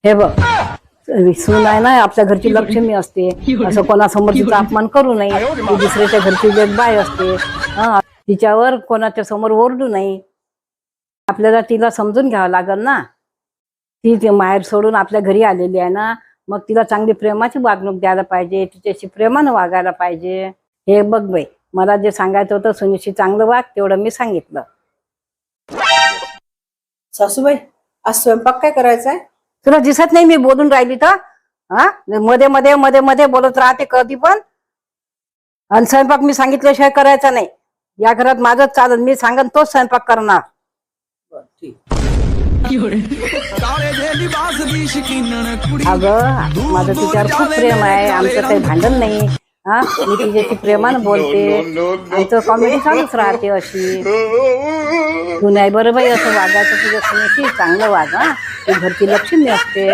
हे बघ, सून आहे ना आपल्या घरची लक्ष्मी असते, असं कोणासमोर तिचा अपमान करू नये. ती दुसऱ्याच्या घरची एक बाय असते. तिच्यावर कोणाच्या समोर ओरडू नये. आपल्याला तिला समजून घ्यावं लागेल ना. ती माहेर सोडून आपल्या घरी आलेली आहे ना, मग तिला चांगली प्रेमाची वागणूक द्यायला पाहिजे, तिच्याशी प्रेमानं वागायला पाहिजे. हे बघ बाई, मला जे सांगायचं होतं सुनीशी चांगलं वाग, तेवढं मी सांगितलं. सासूबाई, आज स्वयंपाक काय करायचा आहे? तुला दिसत नाही मी बोलून राहिली तर? मध्ये मध्ये मध्ये मध्ये बोलत राहते कधी पण. आणि स्वयंपाक मी सांगितल्याशिवाय करायचा नाही. या घरात माझंच चालत, मी सांगन तोच स्वयंपाक करणार. अगं, माझं तिच्यावर खूप प्रेम आहे, आमचं काही भांडण नाही. मी तिच्याशी प्रेमानं बोलते, आमचं कॉमेडी चालूच राहते अशी. तू नाही बरं बाई असं वागायचं, तुझ्या सुनेशी चांगलं वाग. ती घरची लक्ष्मी असते.